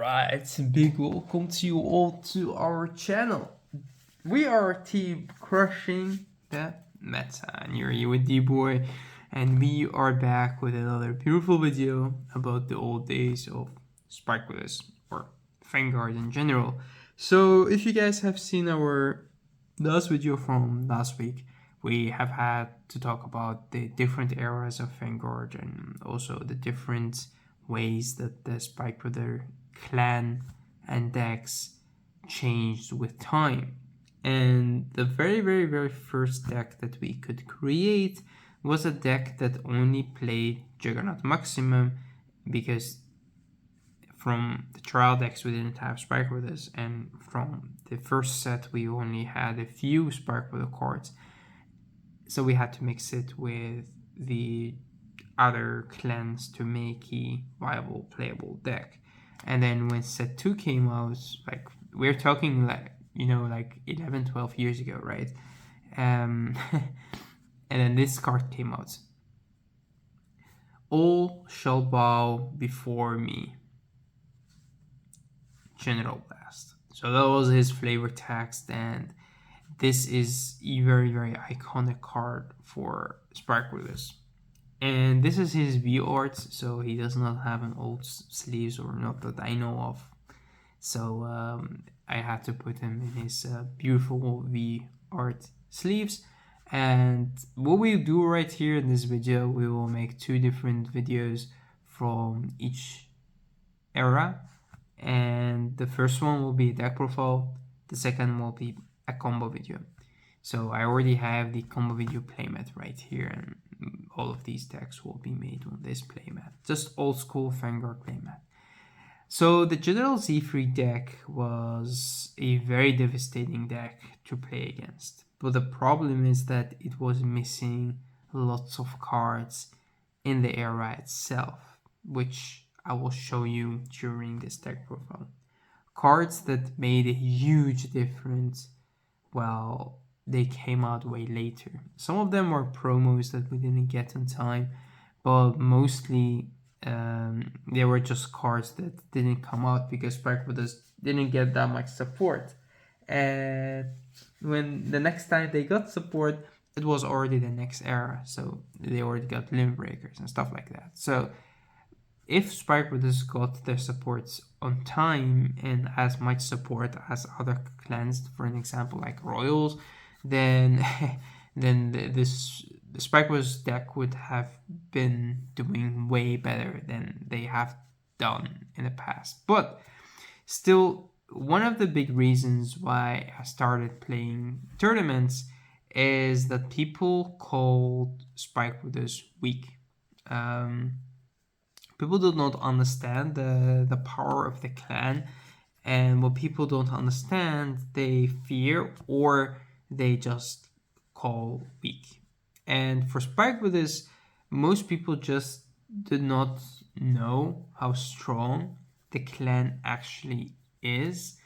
Alright, big welcome to you all to our channel. We are Team Crushing the Meta, and you're here with D-Boy, and we are back with another beautiful video about the old days of Sparklers, or Vanguard in general. So if you guys have seen our last video from last week, we have had to talk about the different eras of Vanguard and also the different ways that the Sparkler clan and decks changed with time. And the very first deck that we could create was a deck that only played Jugernaut Maximum, because from the trial decks we didn't have Sparklers, and from the first set we only had a few Sparkler cards, so we had to mix it with the other clans to make a viable playable deck. And then when set 2 came out, like we're talking like 11-12 years ago, right? And then this card came out: all shall bow before me, General Blast. So that was his flavor text, and this is a very iconic card for Sparklers. And this is his V art, so he does not have an old sleeves, or not that I know of. So I had to put him in his beautiful V art sleeves. And what we do right here in this video, we will make 2 different videos from each era. And the first one will be a deck profile, the second will be a combo video. So I already have the combo video playmat right here, and all of these decks will be made on this playmat, just old school Vanguard playmat. So the General Seifried deck was a very devastating deck to play against, but the problem is that it was missing lots of cards in the era itself, which I will show you during this deck profile. Cards that made a huge difference. Well, they came out way later. Some of them were promos that we didn't get in time, but mostly they were just cards that didn't come out because Sparklers didn't get that much support. And when the next time they got support, it was already the next era, so they already got Limb Breakers and stuff like that. So if Sparklers got their supports on time and as much support as other clans, for an example like Royals, then this Sparklers deck would have been doing way better than they have done in the past. But still, one of the big reasons why I started playing tournaments is that people called Sparklers weak. People do not understand the power of the clan, and what people don't understand, they fear or they just call weak. And for Sparklers, most people just did not know how strong the clan actually is,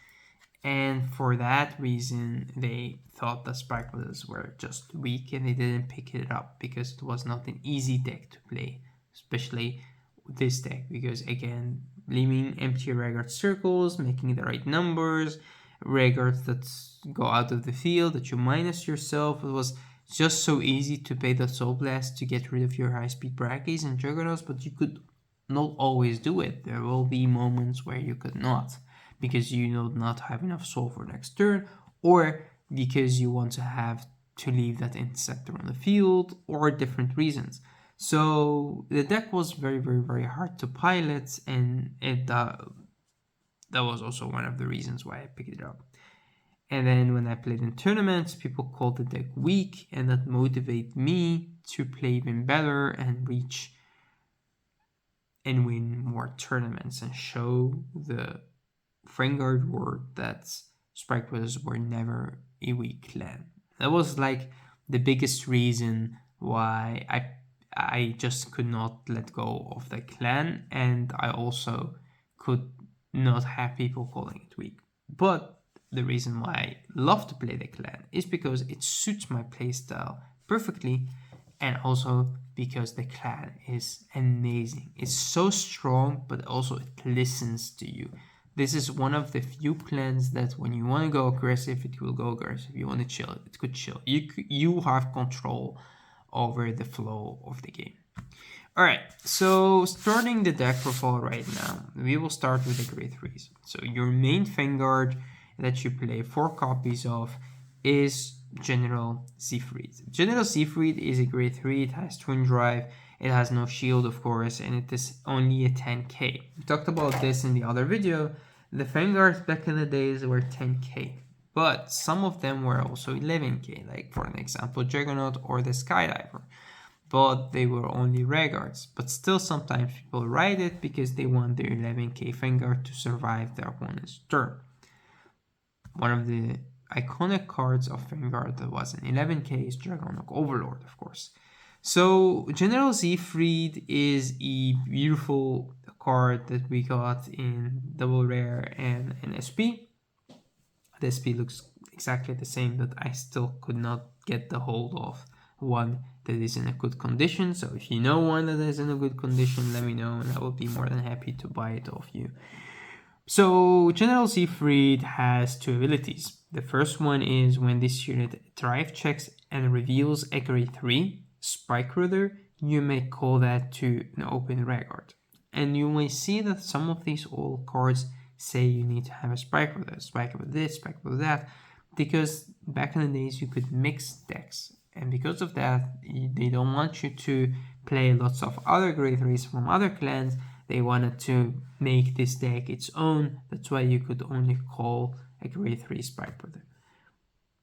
and for that reason they thought that Sparklers were just weak, and they didn't pick it up because it was not an easy deck to play, especially this deck, because again, leaving empty Vanguard circles, making the right numbers, Vanguards that go out of the field, that you minus yourself. It was just so easy to pay the Soul Blast to get rid of your high-speed Brackies and Juggernauts, but you could not always do it. There will be moments where you could not, because you do not have enough Soul for next turn, or because you want to leave that Interceptor on the field, or different reasons. So the deck was very hard to pilot, and that was also one of the reasons why I picked it up. And then when I played in tournaments, people called the deck weak, and that motivated me to play even better and reach and win more tournaments and show the Vanguard world that Sparklers were never a weak clan. That was like the biggest reason why I just could not let go of the clan, and I also could not have people calling it weak. But the reason why I love to play the clan is because it suits my playstyle perfectly, and also because the clan is amazing. It's so strong, but also it listens to you. This is one of the few clans that when you want to go aggressive, it will go aggressive. You want to chill, it could chill. You have control over the flow of the game. Alright, so starting the deck profile right now, we will start with the grade 3s. So your main Vanguard that you play 4 copies of is General Seifried. General Seifried is a grade 3, it has twin drive, it has no shield of course, and it is only a 10k. We talked about this in the other video. The Vanguards back in the days were 10k, but some of them were also 11k, like for an example Jugernaut or the Skydiver. But they were only Vanguards. But still sometimes people ride it because they want their 11k Vanguard to survive their opponent's turn. One of the iconic cards of Vanguard that was an 11k is Jugernaut Overlord, of course. So General Seifried is a beautiful card that we got in double rare and an SP. The SP looks exactly the same, but I still could not get the hold of one that is in a good condition. So if you know one that is in a good condition, let me know and I will be more than happy to buy it off you. So General Seifried has 2 abilities. The first one is when this unit drive checks and reveals a grade 3 Spike Ruler, you may call that to an open Vanguard. And you may see that some of these old cards say you need to have a Spike Ruler, Spike with this, Spike with that, because back in the days you could mix decks. And because of that, they don't want you to play lots of other grade 3s from other clans. They wanted to make this deck its own. That's why you could only call a grade 3 Spike Brother.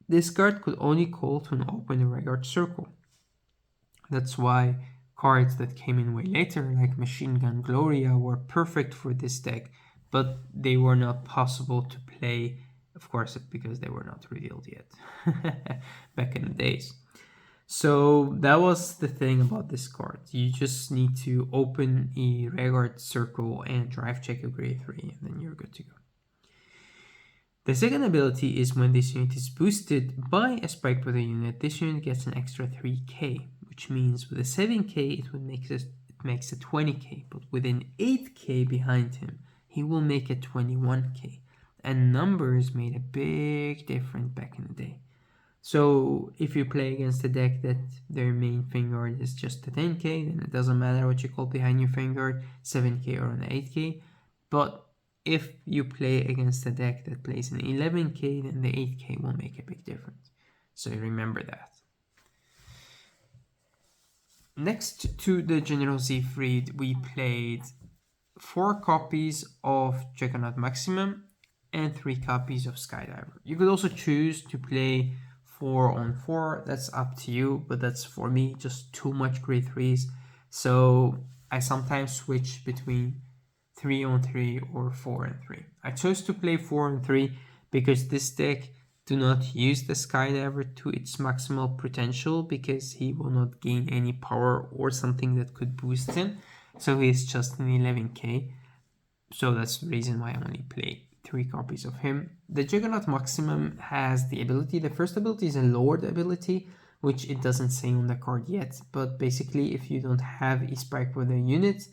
This card could only call to an open Vanguard circle. That's why cards that came in way later, like Gun Gloria, were perfect for this deck, but they were not possible to play, of course, because they were not revealed yet back in the days. So that was the thing about this card. You just need to open a Vanguard circle and drive check a grade 3 and then you're good to go. The second ability is when this unit is boosted by a Spike Brother unit, this unit gets an extra 3k, which means with a 7k it makes a 20k, but with an 8k behind him, he will make a 21k. And numbers made a big difference back in the day. So if you play against a deck that their main Vanguard is just a 10k, then it doesn't matter what you call behind your Vanguard, 7k or an 8k. But if you play against a deck that plays an 11k, then the 8k will make a big difference. So remember that. Next to the General Seifried, we played 4 copies of Jugernaut Maximum and 3 copies of Skydiver. You could also choose to play 4 on 4, that's up to you, but that's for me just too much grade 3s. So I sometimes switch between 3 on 3 or 4 and 3. I chose to play 4 and 3 because this deck do not use the Skydiver to its maximal potential because he will not gain any power or something that could boost him. So he's just an 11k. So that's the reason why I only play 3 copies of him. The Jugernaut Maximum has the ability. The first ability is a lowered ability, which it doesn't say on the card yet. But basically, if you don't have a Spike Weather unit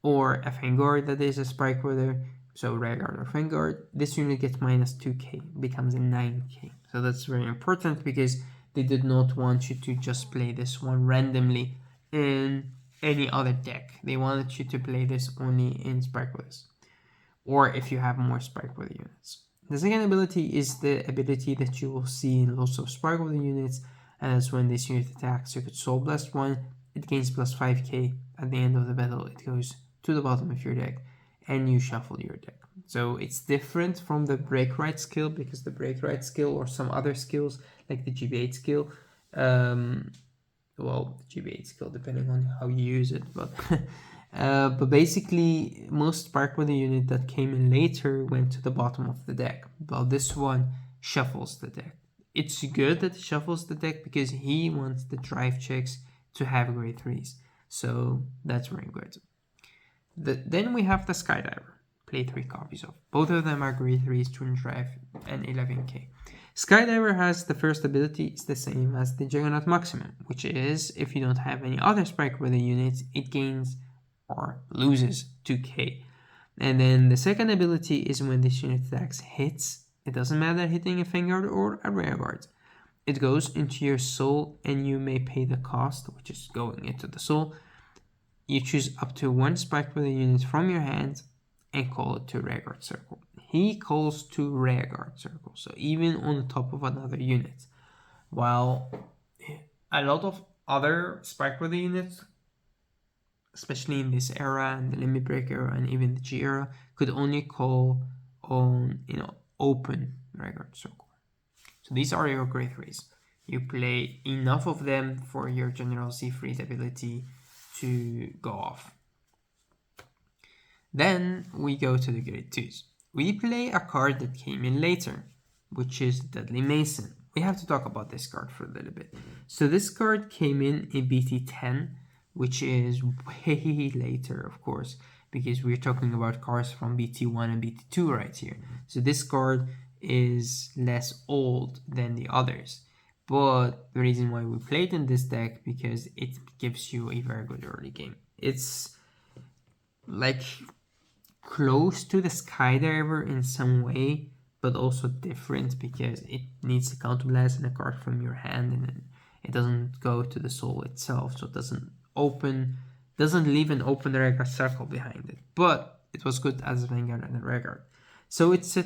or a Vanguard that is a Spike Weather, so Vanguard or Vanguard, this unit gets minus 2k, becomes a 9k. So that's very important because they did not want you to just play this one randomly in any other deck. They wanted you to play this only in Spike Weathers, or if you have more Spike Weather units. The second ability is the ability that you will see in lots of Spike Weather units, and that's when this unit attacks. You could Soul Blast 1, it gains plus 5k. At the end of the battle, it goes to the bottom of your deck, and you shuffle your deck. So it's different from the Break Right skill, because the Break Right skill or some other skills, like the GB8 skill, well, the GB8 skill, depending on how you use it, but basically, most Spark Weather unit that came in later went to the bottom of the deck, while this one shuffles the deck. It's good that it shuffles the deck because he wants the drive checks to have grade 3s, so that's very good. Then we have the Skydiver, play 3 copies of. Both of them are grade 3s, twin drive, and 11k. Skydiver has the first ability, it's the same as the Jugernaut Maximum, which is, if you don't have any other Spike Weather units, it gains or loses 2k. And then the second ability is when this unit attacks hits. It doesn't matter hitting a Vanguard or a Rearguard. It goes into your soul and you may pay the cost, which is going into the soul. You choose up to one Spike with a unit from your hand and call it to Rearguard circle. He calls to Rearguard circle, so even on the top of another unit. While a lot of other Spike with units, especially in this era and the Limit Break era and even the G era, could only call on open Rearguard circle. So these are your Great Rays. You play enough of them for your General Seifried ability to go off. Then we go to the Grade 2s. We play a card that came in later, which is Deadly Mason. We have to talk about this card for a little bit. So this card came in BT10, which is way later, of course, because we're talking about cards from BT1 and BT2 right here. So this card is less old than the others. But the reason why we played in this deck, because it gives you a very good early game. It's like close to the Skydiver in some way, but also different because it needs a counterblast and a card from your hand, and it doesn't go to the soul itself, so it doesn't leave an open Rearguard circle behind it. But it was good as a Vanguard and a Rearguard. So it's a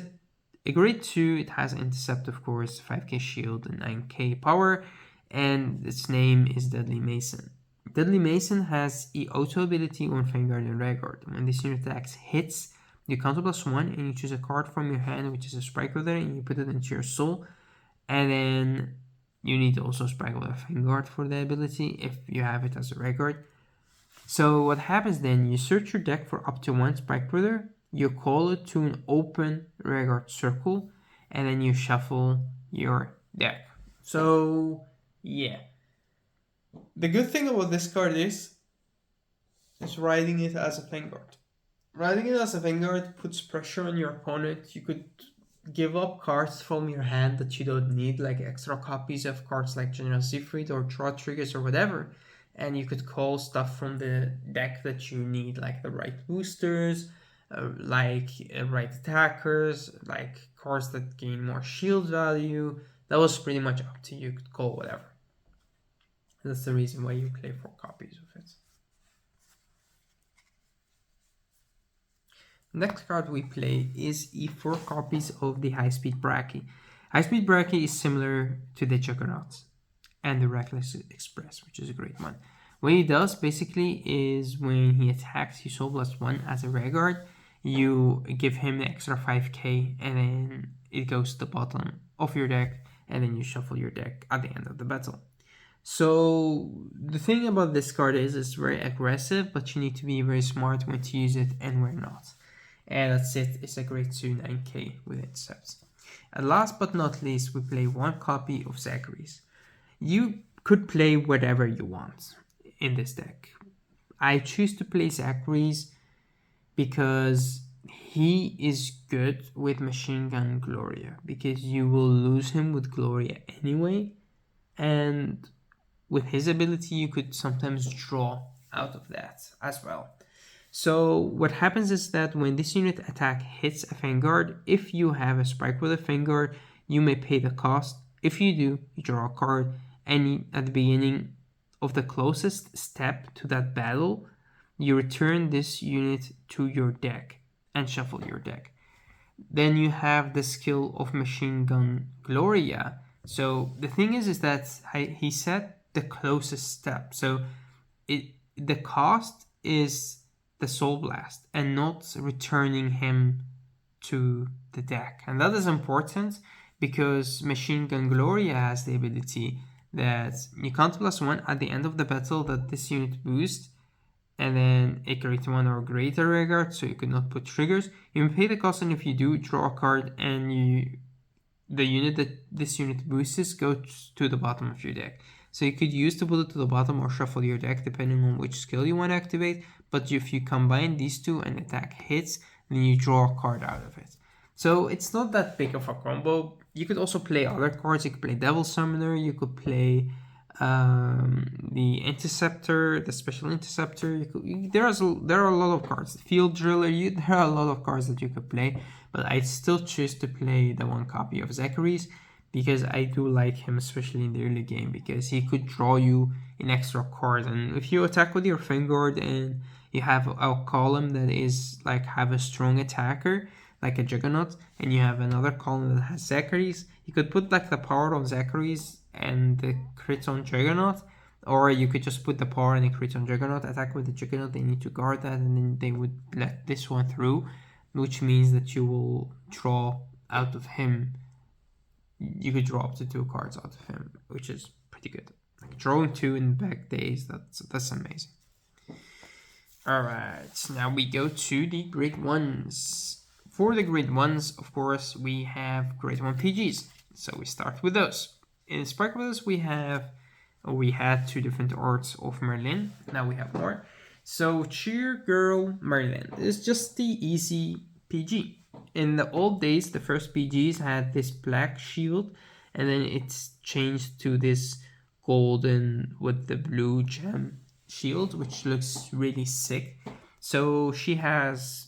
Grade 2, it has Intercept, of course, 5k shield and 9k power, and its name is Deadly Mason. Deadly Mason has the auto ability on Vanguard and Rearguard. When this unit attacks hits, you counter +1 and you choose a card from your hand, which is a Spike Wither, and you put it into your soul. And then you need also Spike Wither Vanguard for the ability if you have it as a Rearguard. So what happens then, you search your deck for up to one Spike Wither, you call it to an open Rearguard circle, and then you shuffle your deck. So yeah. The good thing about this card is riding it as a Vanguard. Riding it as a Vanguard puts pressure on your opponent. You could give up cards from your hand that you don't need, like extra copies of cards like General Seifried or draw triggers or whatever. And you could call stuff from the deck that you need, like the right boosters, right attackers, like cards that gain more shield value. That was pretty much up to you. You could call whatever. That's the reason why you play 4 copies of it. Next card we play is 4 copies of the High Speed Bracky. High Speed Bracky is similar to the Juggernauts and the Reckless Express, which is a great one. What he does basically is when he attacks you soul +1 as a Rearguard, you give him the extra 5k and then it goes to the bottom of your deck and then you shuffle your deck at the end of the battle. So the thing about this card is it's very aggressive, but you need to be very smart when to use it and where not. And that's it, it's a Grade 2 9k with Intercept. And last but not least, we play 1 copy of Zachary's. You could play whatever you want in this deck. I choose to play Zachary's because he is good with Machine Gun Gloria, because you will lose him with Gloria anyway, and with his ability you could sometimes draw out of that as well. So what happens is that when this unit attack hits a Vanguard, if you have a Spike with a Vanguard, you may pay the cost. If you do, you draw a card, and at the beginning of the closest step to that battle, you return this unit to your deck and shuffle your deck. Then you have the skill of Machine Gun Gloria. So the thing is that he said the closest step. So the cost is the Soul Blast and not returning him to the deck. And that is important because Machine Gun Gloria has the ability that you count +1 at the end of the battle that this unit boosts, and then a Grade 1 or greater Rearguard, so you could not put triggers. You may pay the cost, and if you do, draw a card, and the unit that this unit boosts goes to the bottom of your deck. So you could use to put it to the bottom or shuffle your deck depending on which skill you want to activate, but if you combine these two and attack hits, then you draw a card out of it. So it's not that big of a combo. You could also play other cards. You could play Devil Summoner, you could play The interceptor, the special interceptor. There are a lot of cards. Field driller. There are a lot of cards that you could play, but I still choose to play the one copy of Zachary's because I do like him, especially in the early game, because he could draw you an extra card, and if you attack with your Vanguard and you have a column that is like have a strong attacker like a Jugernaut, and you have another column that has Zachary's, you could put like the power of Zachary's and the crit on Jugernaut, or you could just put the power and the crit on Jugernaut, attack with the Jugernaut, they need to guard that, and then they would let this one through, which means that you will draw out of him. You could draw up to 2 cards out of him, which is pretty good. Like drawing 2 in back days, that's amazing. Alright, now we go to the grade 1s. For the grade 1s, of course, we have grade 1 PGs. So we start with those. In Spark Brothers, we had 2 different arts of Marland. Now we have more. So Cheer Girl Marland is just the easy PG. In the old days, the first PGs had this black shield, and then it's changed to this golden with the blue gem shield, which looks really sick. So she has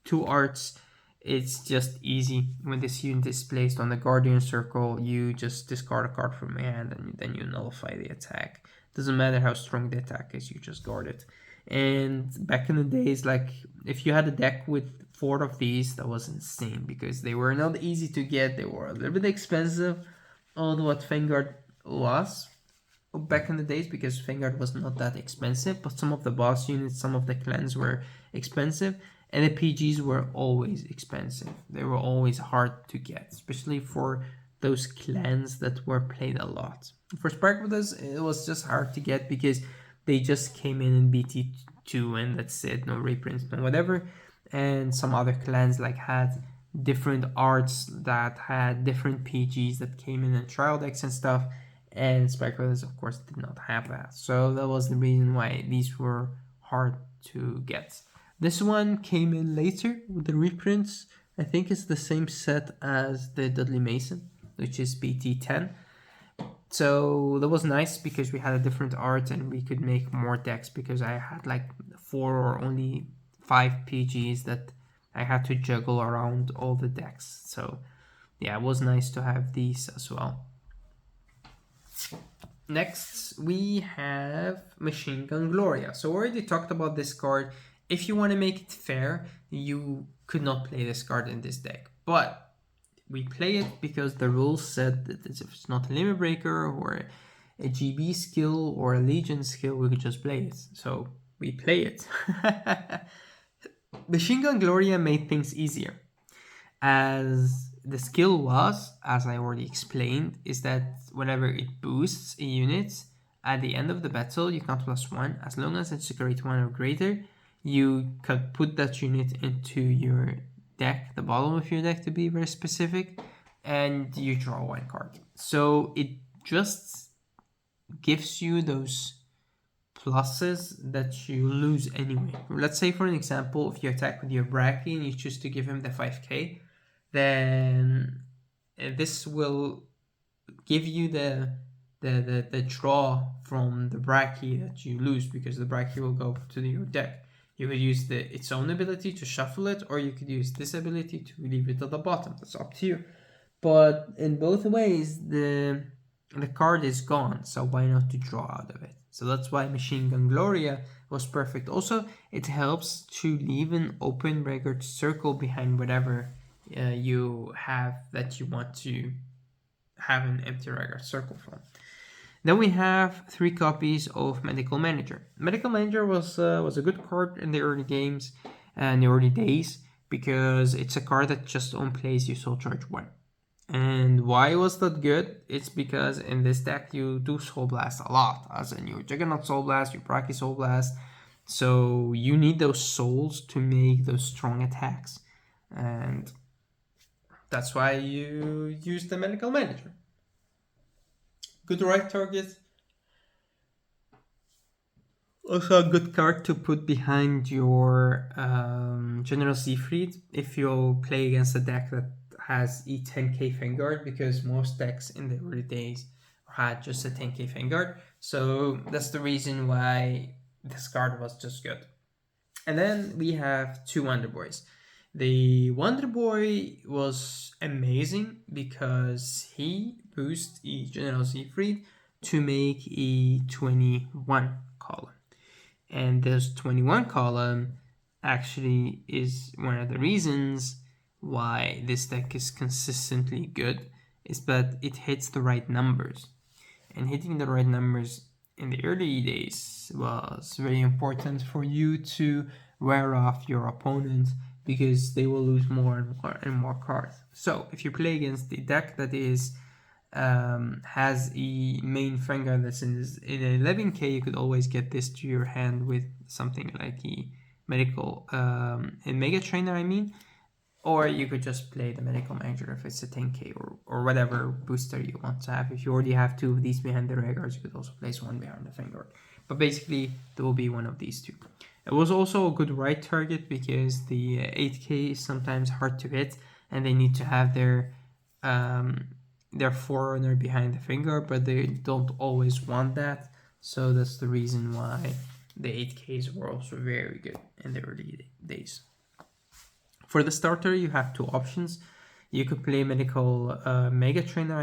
2 arts. It's just easy. When this unit is placed on the Guardian Circle, you just discard a card from your hand and then you nullify the attack. Doesn't matter how strong the attack is, you just guard it. And back in the days, like if you had a deck with 4 of these, that was insane because they were not easy to get. They were a little bit expensive, although what Vanguard was back in the days, because Vanguard was not that expensive, but some of the boss units, some of the clans were expensive. And the PGs were always expensive. They were always hard to get, especially for those clans that were played a lot. For Spark Brothers, it was just hard to get because they just came in BT2 and that's it, no reprints, no whatever. And some other clans like had different arts that had different PGs that came in trial decks and stuff. And Spark Brothers, of course, did not have that. So that was the reason why these were hard to get. This one came in later with the reprints. I think it's the same set as the Dudley Mason, which is BT10. So that was nice because we had a different art and we could make more decks because I had like 4 or only 5 PGs that I had to juggle around all the decks. So yeah, it was nice to have these as well. Next, we have Machine Gun Gloria. So we already talked about this card. If you want to make it fair, you could not play this card in this deck. But we play it because the rules said that if it's not a Limit Breaker or a GB skill or a Legion skill, we could just play it. So we play it. Machine Gun Gloria made things easier. As the skill was, as I already explained, is that whenever it boosts a unit, at the end of the battle, you count +1. As long as it's a grade 1 or greater, you can put that unit into your deck, the bottom of your deck to be very specific, and you draw 1 card. So it just gives you those pluses that you lose anyway. Let's say, for an example, if you attack with your Bracky and you choose to give him the 5k, then this will give you the draw from the Bracky that you lose, because the Bracky will go to your deck. You could use its own ability to shuffle it, or you could use this ability to leave it at the bottom. That's up to you. But in both ways, the card is gone, so why not to draw out of it? So that's why Machine Gun Gloria was perfect. Also, it helps to leave an open record circle behind whatever you have that you want to have an empty record circle from. Then we have 3 copies of Medical Manager. Medical Manager was a good card in the early games and the early days, because it's a card that just on plays you Soul Charge 1. And why was that good? It's because in this deck you do Soul Blast a lot, as in your Jugernaut Soul Blast, your Bracky Soul Blast. So you need those souls to make those strong attacks. And that's why you use the Medical Manager. Good right target. Also a good card to put behind your General Seifried if you play against a deck that has E10k Vanguard, because most decks in the early days or had just a 10k Vanguard. So that's the reason why this card was just good. And then we have two Wonder Boys. The Wonder Boy was amazing because he boosted a General Seifried to make a 21 column. And this 21 column actually is one of the reasons why this deck is consistently good, is that it hits the right numbers. And hitting the right numbers in the early days was very important for you to wear off your opponent, because they will lose more and more cards. So if you play against the deck that is has a main Vanguard that's in 11k, you could always get this to your hand with something like a medical, a Mega Trainer, I mean, or you could just play the medical manager if it's a 10k or whatever booster you want to have. If you already have two of these behind the Vanguards, you could also place one behind the Vanguard. But basically, there will be one of these two. It was also a good right target because the 8k is sometimes hard to hit, and they need to have their Forerunner behind the Vanguard, but they don't always want that. So that's the reason why the 8ks were also very good in the early days. For the starter, you have two options. You could play Medical Mega Trainer,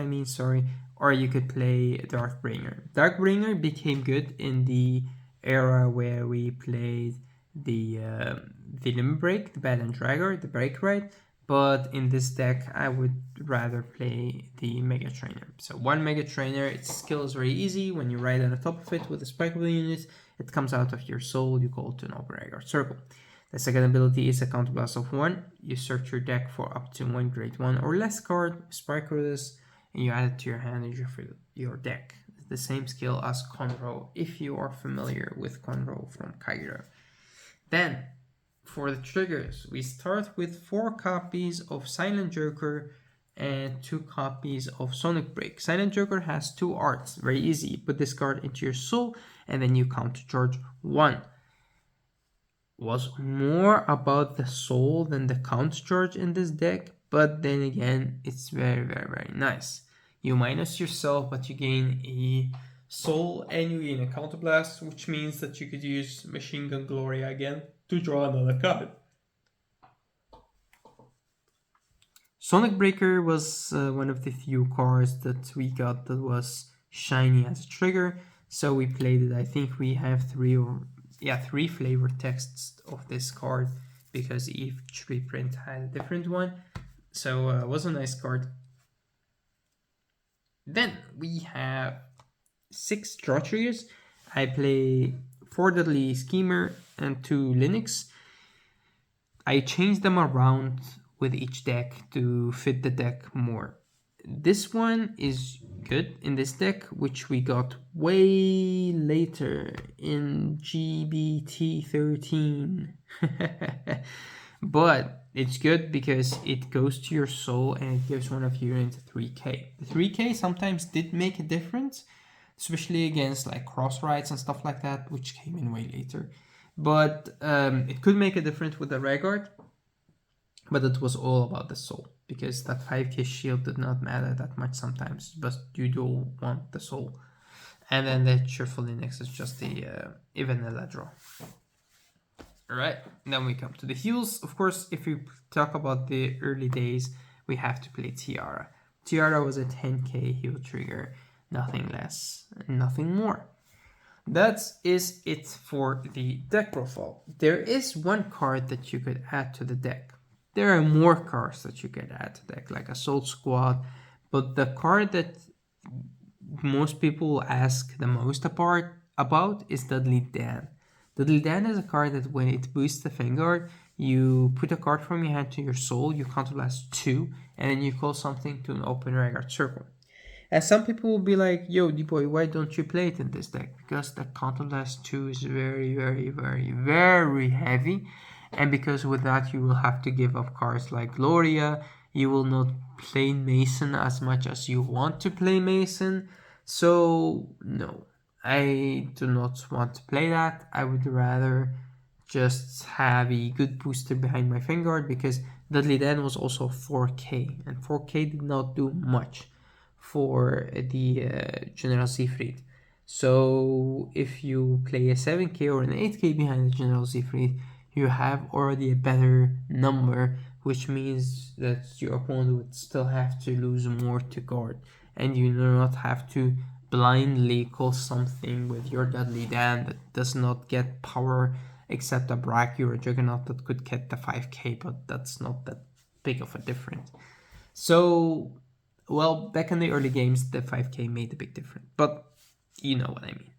or you could play Darkbringer. Darkbringer became good in the era where we played the Limit Break, the Bad and Dragger, the Break Ride. But in this deck, I would rather play the Mega Trainer. So one Mega Trainer, its skill is very easy. When you ride on the top of it with a Spikeable unit, it comes out of your soul, you go to an Open Vanguard Circle. The second ability is a counterblast of 1. You search your deck for up to 1 grade 1 or less card, sparkle this, and you add it to your hand and you fill your deck. It's the same skill as Conroe, if you are familiar with Conroe from Kaido. Then, for the triggers, we start with 4 copies of Silent Joker and 2 copies of Sonic Break. Silent Joker has 2 arts, very easy. You put this card into your soul and then you countercharge 1. Was more about the soul than the countercharge in this deck, but then again, it's very, very, very nice. You minus yourself, but you gain a soul and you gain a counterblast, which means that you could use Machine Gun Gloria again to draw another card. Sonic Breaker was one of the few cards that we got that was shiny as a trigger, so we played it. I think we have 3 flavor texts of this card because each reprint had a different one. So it was a nice card. Then we have 6 draw triggers. I play 4 Deadly Schemer and 2 Linux. I change them around with each deck to fit the deck more. This one is good in this deck, which we got way later in GBT 13. But it's good because it goes to your soul and it gives one of your units 3k. The 3k sometimes did make a difference, especially against like cross rides and stuff like that, which came in way later. But it could make a difference with the Vanguard, but it was all about the soul, because that 5k shield did not matter that much sometimes, but you do want the soul. And then the Cheerful Linux is just a vanilla draw. Alright, then we come to the heals. Of course, if you talk about the early days, we have to play Tiara. Tiara was a 10k heal trigger, nothing less, nothing more. That is it for the deck profile. There is one card that you could add to the deck. There are more cards that you can add to the deck, like Assault Squad, but the card that most people ask the most about is Dudley Dan. Dudley Dan is a card that when it boosts the Vanguard, you put a card from your hand to your soul, you counterblast 2, and then you call something to an Open Vanguard Circle. And some people will be like, yo, D-Boy, why don't you play it in this deck? Because the counterblast 2 is very, very, very, very heavy. And because with that, you will have to give up cards like Gloria. You will not play Mason as much as you want to play Mason. So, no, I do not want to play that. I would rather just have a good booster behind my Vanguard, because Dudley Dan was also 4k. And 4k did not do much. for the General Seifried. So if you play a 7k or an 8k behind the General Seifried, you have already a better number, which means that your opponent would still have to lose more to guard, and you do not have to blindly call something with your Deadly Dan that does not get power except a Brachio or a Jugernaut that could get the 5k, but that's not that big of a difference. So, well, back in the early games, the 5k made a big difference, but you know what I mean.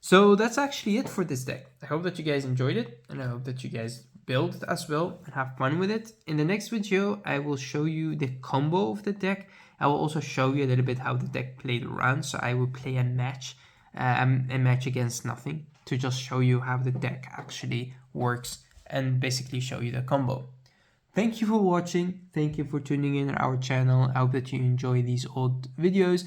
So that's actually it for this deck. I hope that you guys enjoyed it, and I hope that you guys build it as well and have fun with it. In the next video, I will show you the combo of the deck. I will also show you a little bit how the deck played around. So I will play a match against nothing to just show you how the deck actually works and basically show you the combo. Thank you for watching. Thank you for tuning in on our channel. I hope that you enjoy these old videos.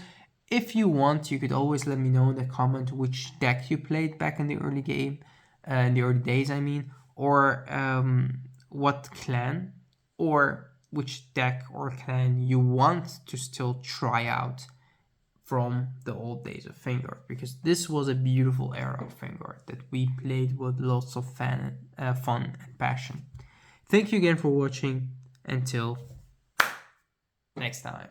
If you want, you could always let me know in the comment which deck you played back in the early game, in the early days, I mean, or what clan or which deck or clan you want to still try out from the old days of Vanguard, because this was a beautiful era of Vanguard that we played with lots of fun and passion. Thank you again for watching. Until next time.